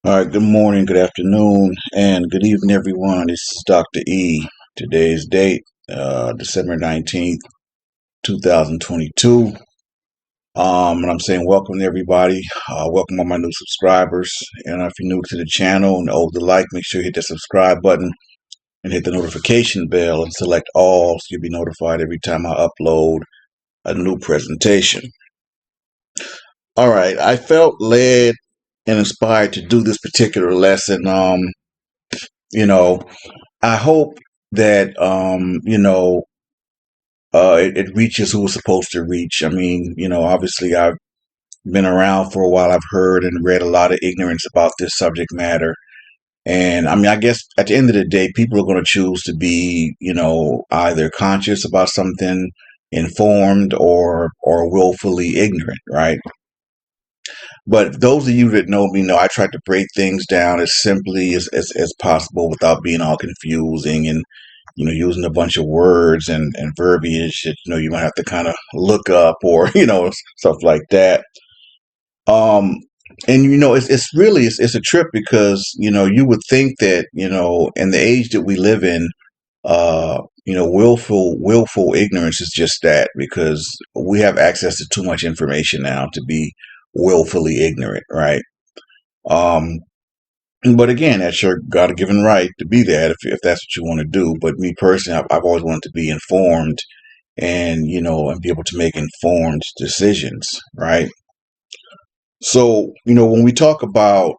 All right, good morning, good afternoon, and good evening, everyone. This is Dr. E. Today's date, December 19th, 2022. And I'm saying welcome to everybody. Welcome all my new subscribers. And if you're new to the channel and owe the like, make sure you hit the subscribe button and hit the notification bell and select all so you'll be notified every time I upload a new presentation. All right, I felt led and inspired to do this particular lesson. I hope that it reaches who it's supposed to reach. I mean, obviously I've been around for a while. I've heard and read a lot of ignorance about this subject matter. And I mean, I guess at the end of the day, people are going to choose to be, either conscious about something, informed, or willfully ignorant, right? But those of you that know me know I try to break things down as simply as possible without being all confusing and using a bunch of words and verbiage that you might have to kind of look up or stuff like that. Um, and it's really it's a trip because you would think that in the age that we live in, willful ignorance is just that, because we have access to too much information now to be willfully ignorant, right? Um, but again, that's your God-given right to be that if that's what you want to do. But me personally, I've always wanted to be informed and and be able to make informed decisions, right? So when we talk about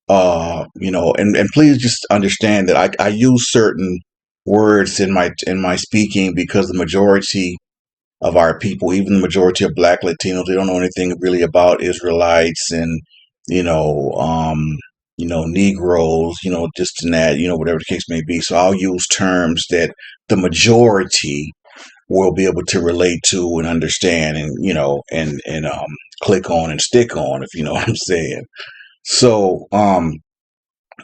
and please just understand that I use certain words in my speaking because the majority of our people, even the majority of Black Latinos, they don't know anything really about Israelites and you know, um, Negroes, this and that, whatever the case may be. So I'll use terms that the majority will be able to relate to and understand, and click on and stick on, if you know what I'm saying. So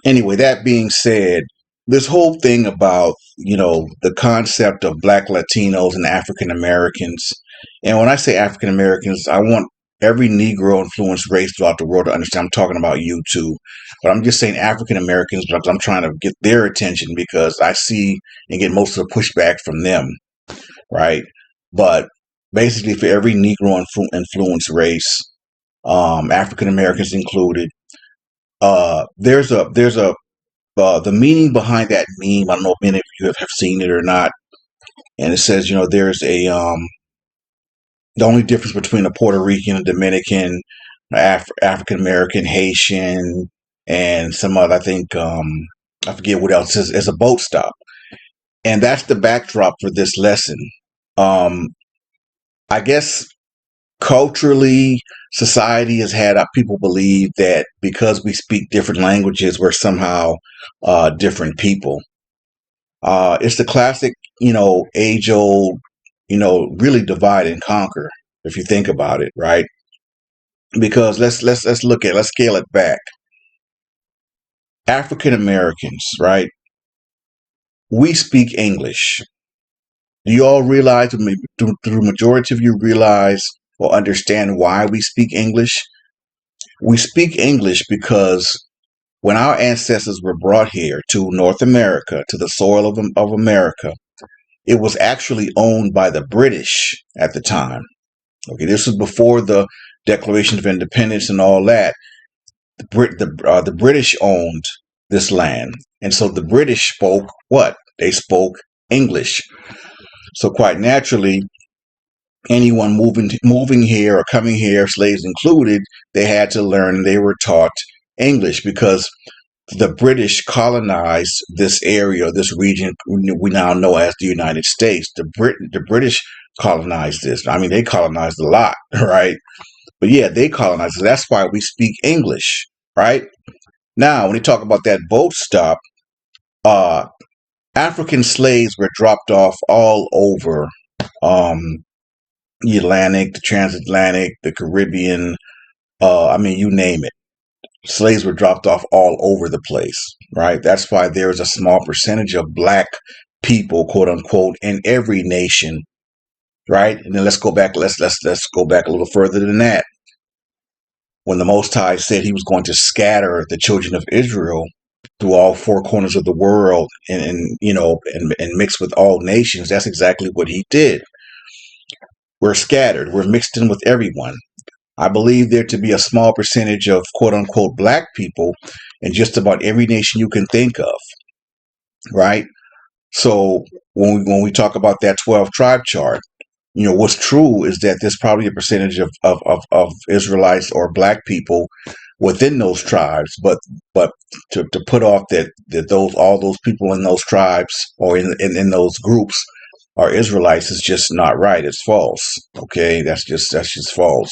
anyway, that being said, this whole thing about the concept of Black Latinos and African Americans, and when I say African Americans, I want every Negro influenced race throughout the world to understand. I'm talking about you too, but I'm just saying African Americans because I'm trying to get their attention because I see and get most of the pushback from them, right? But basically, for every Negro influenced race, African Americans included, there's a the meaning behind that meme. I don't know if many of you have seen it or not. And it says, there's the only difference between a Puerto Rican, a Dominican, African American, Haitian, and some other, I think, I forget what else is a boat stop. And that's the backdrop for this lesson. Um, I guess culturally, society has had people believe that because we speak different languages, we're somehow different people. It's the classic, age old, really divide and conquer if you think about it, right? Because let's scale it back. African Americans, right? We speak English. Do you all realize, do the majority of you realize or understand why we speak English? We speak English because when our ancestors were brought here to North America, to the soil of America, it was actually owned by the British at the time. Okay, this was before the Declaration of Independence and all that. The British owned this land, and so the British spoke what? They spoke English. So quite naturally, anyone moving here or coming here, slaves included, they had to learn. They were taught English because the British colonized this area, this region we now know as the United States. The British colonized this. I mean, they colonized a lot, right? But yeah, they colonized it. That's why we speak English, right? Now, when you talk about that boat stop, uh, African slaves were dropped off all over um, the Atlantic, the transatlantic, the Caribbean. I mean, you name it. Slaves were dropped off all over the place, right? That's why there is a small percentage of black people, quote unquote, in every nation, right? And then let's go back. Let's go back a little further than that. when the Most High said he was going to scatter the children of Israel through all four corners of the world and mix with all nations. That's exactly what he did. We're scattered. We're mixed in with everyone. I believe there to be a small percentage of quote unquote black people in just about every nation you can think of, right? So when we talk about that 12 tribe chart, what's true is that there's probably a percentage of Israelites or black people within those tribes, but to put off that those all those people in those tribes or in those groups are Israelites is just not right. It's false. Okay, that's just false.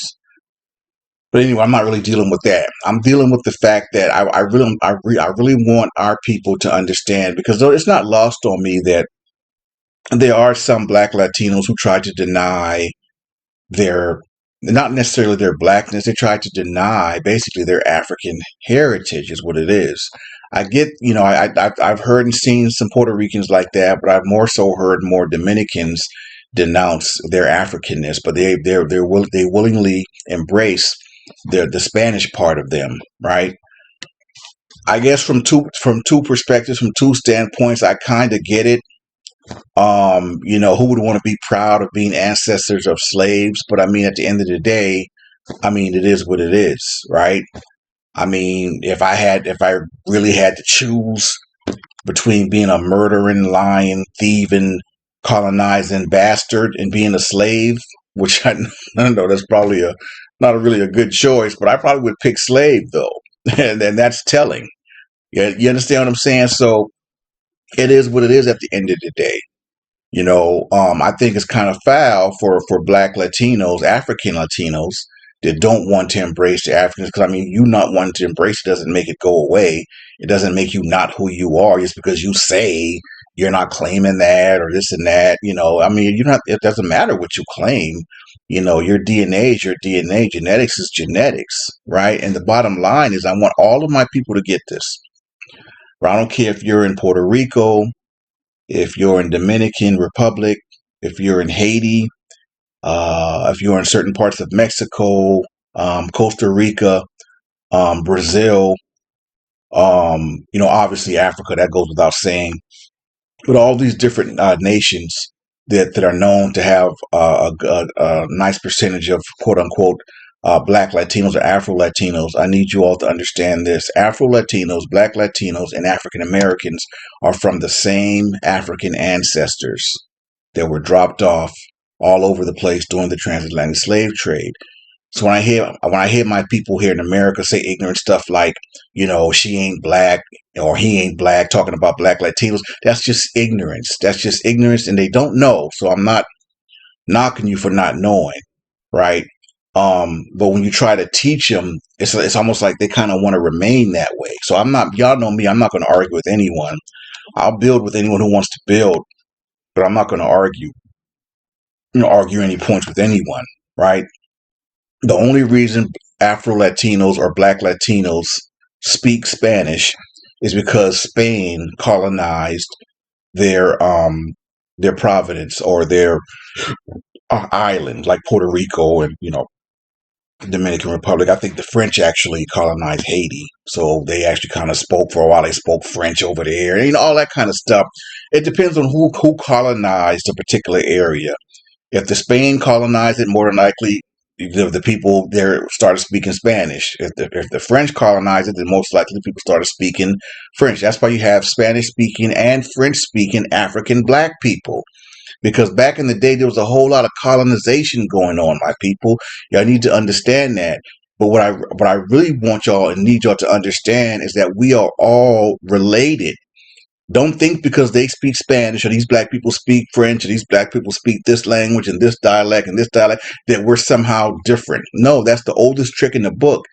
But anyway, I'm not really dealing with that. I'm dealing with the fact that I really want our people to understand, because though it's not lost on me that there are some Black Latinos who try to deny their, not necessarily their blackness, they try to deny basically their African heritage is what it is. I get, I've heard and seen some Puerto Ricans like that, but I've more so heard more Dominicans denounce their Africanness, but they willingly embrace the Spanish part of them, right? I guess from two perspectives, from two standpoints, I kind of get it. Who would want to be proud of being ancestors of slaves? But I mean, at the end of the day, I mean, it is what it is, right? I mean, if I really had to choose between being a murdering, lying, thieving, colonizing bastard and being a slave, which I don't know, that's probably not really a good choice, but I probably would pick slave though, and that's telling. Yeah, you understand what I'm saying? So it is what it is at the end of the day. I think it's kind of foul for Black Latinos, African Latinos, that don't want to embrace the Africans. Because I mean, you not wanting to embrace it doesn't make it go away. It doesn't make you not who you are just because you say you're not claiming that or this and that. I mean, you're not. It doesn't matter what you claim. Your DNA is your DNA. Genetics is genetics, right? And the bottom line is, I want all of my people to get this. I don't care if you're in Puerto Rico, if you're in Dominican Republic, if you're in Haiti, if you're in certain parts of Mexico, Costa Rica, Brazil, obviously Africa, that goes without saying, but all these different nations that are known to have a nice percentage of quote unquote Black Latinos or Afro Latinos. I need you all to understand this. Afro Latinos, Black Latinos, and African Americans are from the same African ancestors that were dropped off all over the place during the transatlantic slave trade. So when I hear my people here in America say ignorant stuff like, she ain't black or he ain't black, talking about Black Latinos, that's just ignorance. That's just ignorance, and they don't know. So I'm not knocking you for not knowing, right? But when you try to teach them, it's almost like they kind of want to remain that way. So I'm not. Y'all know me. I'm not going to argue with anyone. I'll build with anyone who wants to build, but I'm not going to argue any points with anyone, right? The only reason Afro Latinos or Black Latinos speak Spanish is because Spain colonized their province or their island, like Puerto Rico and Dominican Republic. I think the French actually colonized Haiti, so they actually kind of spoke for a while. They spoke French over there, and all that kind of stuff. It depends on who colonized a particular area. If the Spain colonized it, more than likely the people there started speaking Spanish. If the French colonized it, then most likely people started speaking French. That's why you have Spanish speaking and French speaking African black people. Because back in the day, there was a whole lot of colonization going on, my people. Y'all need to understand that. But what I really want y'all and need y'all to understand is that we are all related. Don't think because they speak Spanish or these black people speak French or these black people speak this language and this dialect that we're somehow different. No, that's the oldest trick in the book.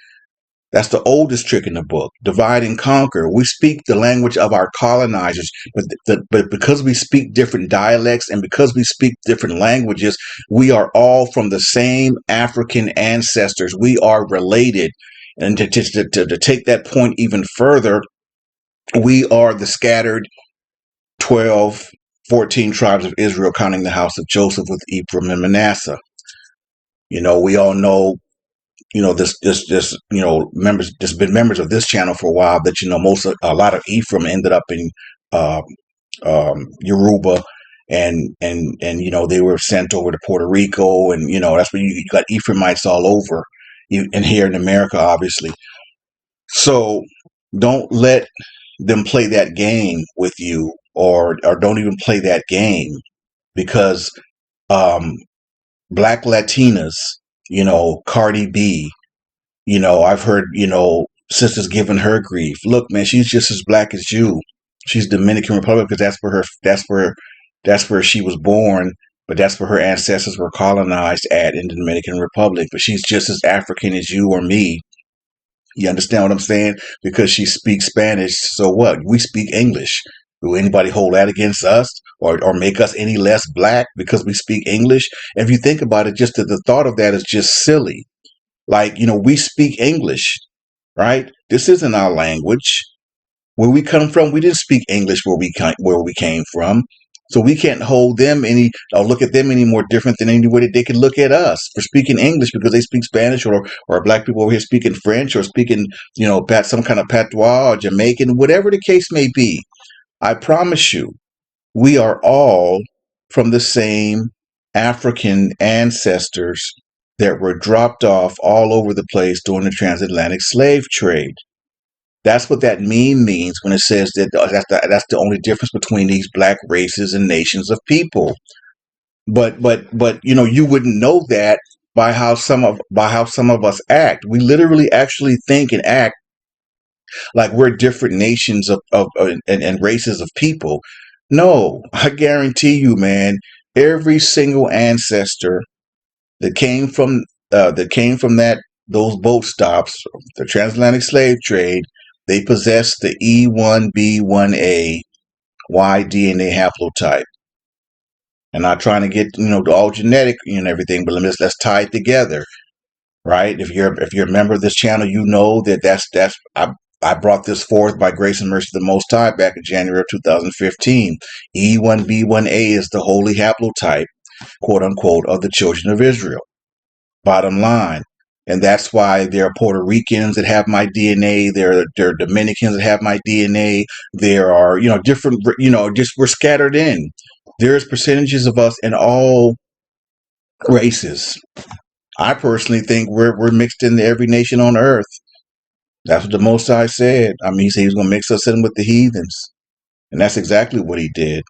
That's the oldest trick in the book. Divide and conquer. We speak the language of our colonizers, but because we speak different dialects and because we speak different languages, we are all from the same African ancestors. We are related. And to take that point even further, we are the scattered 12, 14 tribes of Israel, counting the house of Joseph with Ephraim and Manasseh. We all know this members, there's been members of this channel for a while that a lot of Ephraim ended up in uh, Yoruba, and they were sent over to Puerto Rico, and that's where you got Ephraimites all over, and here in America, obviously. So don't let them play that game with you, or don't even play that game, because um, Black Latinas, Cardi B, I've heard, sisters giving her grief. Look, man, she's just as black as you. She's Dominican Republic because that's where she was born, but that's where her ancestors were colonized at, in the Dominican Republic. But she's just as African as you or me. You understand what I'm saying? Because she speaks Spanish. So what? We speak English. Will anybody hold that against us, or make us any less black because we speak English? And if you think about it, just the thought of that is just silly. Like, we speak English, right? This isn't our language. Where we come from, we didn't speak English where we came from. So we can't hold them or look at them any more different than any way that they can look at us for speaking English because they speak Spanish, or black people over here speaking French, or speaking, some kind of patois, or Jamaican, whatever the case may be. I promise you, we are all from the same African ancestors that were dropped off all over the place during the transatlantic slave trade. That's what that meme means when it says that that's the only difference between these black races and nations of people. But you wouldn't know that by how some of us act. We literally actually think and act like we're different nations and races of people. No, I guarantee you, man, every single ancestor that came from those boat stops, the transatlantic slave trade, they possess the E1B1A Y DNA haplotype. And not trying to get all genetic and everything, but let's tie it together, right? If you're a member of this channel, you know I brought this forth by grace and mercy of the Most High back in January of 2015. E1B1A is the holy haplotype, quote unquote, of the children of Israel. Bottom line. And that's why there are Puerto Ricans that have my DNA. There are Dominicans that have my DNA. There are, different, just we're scattered in. There's percentages of us in all races. I personally think we're mixed into every nation on earth. That's what the Most High said. I mean, he said he was going to mix us in with the heathens. And that's exactly what he did.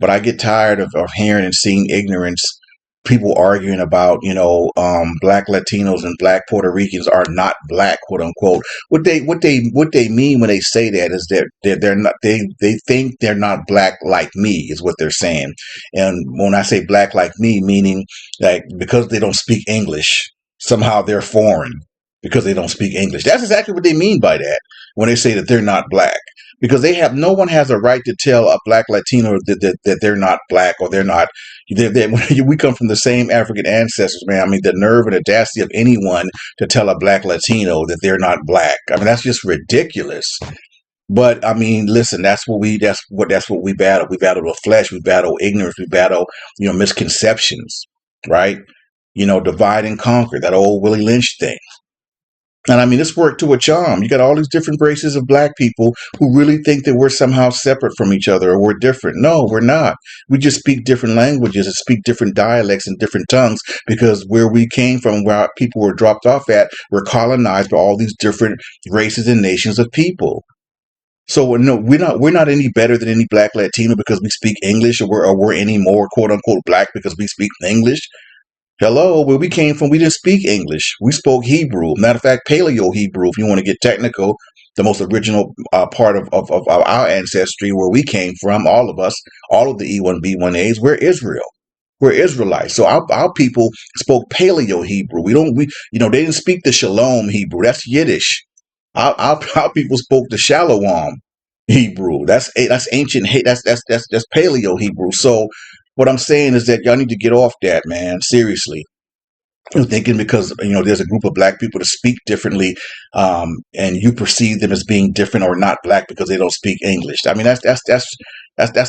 But I get tired of hearing and seeing ignorance, people arguing about, black Latinos and black Puerto Ricans are not black, quote unquote. What they mean when they say that is that they're not, they think they're not black like me, is what they're saying. And when I say black like me, meaning like because they don't speak English, somehow they're foreign because they don't speak English. That's exactly what they mean by that when they say that they're not black. Because no one has a right to tell a black Latino that they're not black, or they're not. We come from the same African ancestors, man. I mean, the nerve and audacity of anyone to tell a black Latino that they're not black. I mean, that's just ridiculous. But I mean, listen, that's what we battle. We battle the flesh. We battle ignorance. We battle misconceptions, right? Divide and conquer, that old Willie Lynch thing. And I mean, it's worked to a charm. You got all these different races of black people who really think that we're somehow separate from each other, or we're different. No, we're not. We just speak different languages and speak different dialects and different tongues, because where we came from, where our people were dropped off at, were colonized by all these different races and nations of people. So no, we're not any better than any black Latino because we speak English, or we're any more quote unquote black because we speak English. Hello, where we came from, we didn't speak English. We spoke Hebrew. Matter of fact, Paleo-Hebrew, if you want to get technical, the most original part of our ancestry, where we came from, all of us, all of the E1B1As, we're Israel. We're Israelites. So our people spoke Paleo-Hebrew. They didn't speak the Shalom Hebrew. That's Yiddish. Our people spoke the Shalom Hebrew. That's ancient. That's Paleo Hebrew. So what I'm saying is that y'all need to get off that, man. Seriously. You're thinking because there's a group of black people that speak differently, and you perceive them as being different or not black because they don't speak English. I mean, that's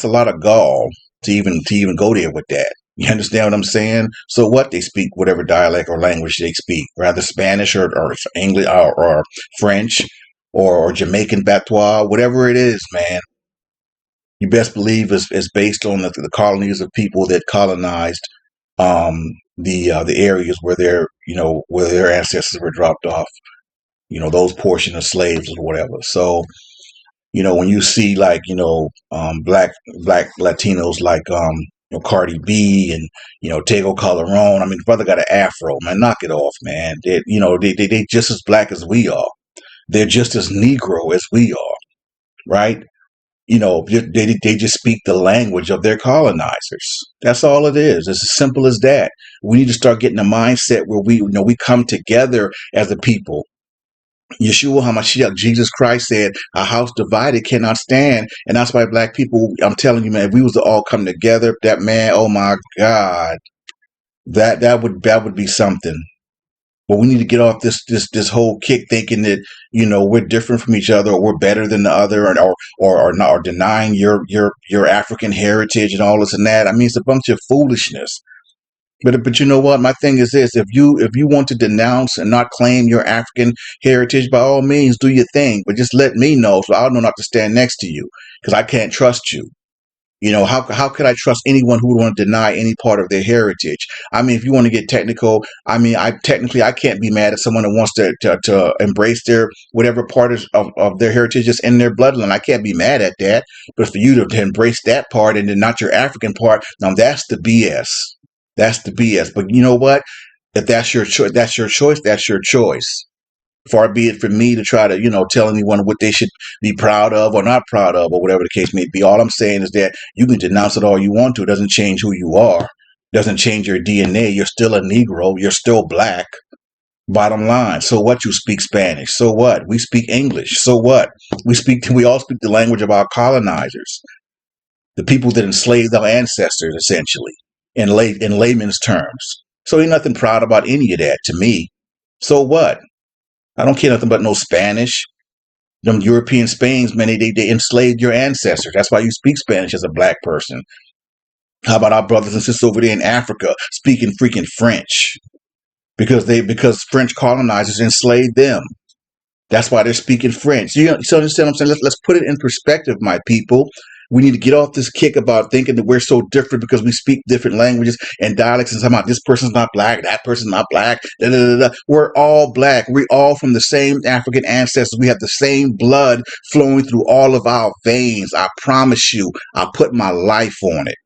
a lot of gall to even go there with that. You understand what I'm saying? So what? They speak whatever dialect or language they speak, rather Spanish or English or French or Jamaican patois, whatever it is, man. You best believe is based on the colonies of people that colonized the areas where where their ancestors were dropped off. Those portion of slaves or whatever. So when you see like black Latinos like Cardi B and Tego Calderon. I mean, the brother got an afro, man. Knock it off, man. They just as black as we are. They're just as Negro as we are, right? They just speak the language of their colonizers. That's all it is. It's as simple as that. We need to start getting a mindset where we come together as a people. Yeshua HaMashiach, Jesus Christ said, "A house divided cannot stand," and that's why black people. I'm telling you, man, if we was to all come together, that man, oh my God, that would be something. But we need to get off this whole kick thinking that we're different from each other or we're better than the other or not or denying your African heritage and all this and that. I mean, it's a bunch of foolishness. But you know what? My thing is this: if you want to denounce and not claim your African heritage, by all means, do your thing. But just let me know so I'll know not to stand next to you because I can't trust you. How could I trust anyone who would want to deny any part of their heritage? I mean, if you want to get technical, I mean, I can't be mad at someone that wants to embrace their whatever part of their heritage is in their bloodline. I can't be mad at that. But for you to embrace that part and then not your African part, now that's the BS. That's the BS. But you know what? If that's your choice, that's your choice. That's your choice. Far be it from me to try to, tell anyone what they should be proud of or not proud of, or whatever the case may be. All I'm saying is that you can denounce it all you want to. It doesn't change who you are. It doesn't change your DNA. You're still a Negro. You're still black. Bottom line. So what? You speak Spanish. So what? We speak English. So what? We all speak the language of our colonizers, the people that enslaved our ancestors, essentially, in layman's terms. So ain't nothing proud about any of that to me. So what? I don't care nothing about no Spanish. Them European Spains, man, they enslaved your ancestors. That's why you speak Spanish as a black person. How about our brothers and sisters over there in Africa speaking freaking French? Because French colonizers enslaved them. That's why they're speaking French. You understand what I'm saying? Let's put it in perspective, my people. We need to get off this kick about thinking that we're so different because we speak different languages and dialects and talking about this person's not black, that person's not black. Da, da, da, da. We're all black. We're all from the same African ancestors. We have the same blood flowing through all of our veins. I promise you, I put my life on it.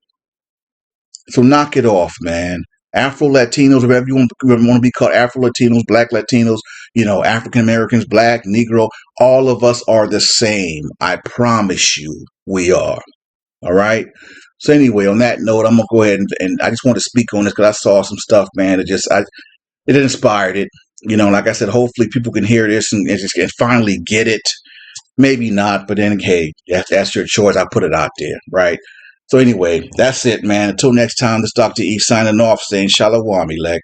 So knock it off, man. Afro Latinos, whatever you want to be called, Afro Latinos, Black Latinos, African Americans, Black, Negro, all of us are the same. I promise you, we are. All right. So anyway, on that note, I'm gonna go ahead and I just want to speak on this because I saw some stuff, man. It inspired it. Like I said, hopefully people can hear this and finally get it. Maybe not, but then hey, that's your choice. I put it out there, right? So anyway, that's it, man. Until next time, this Dr. E signing off saying Shalom, elect.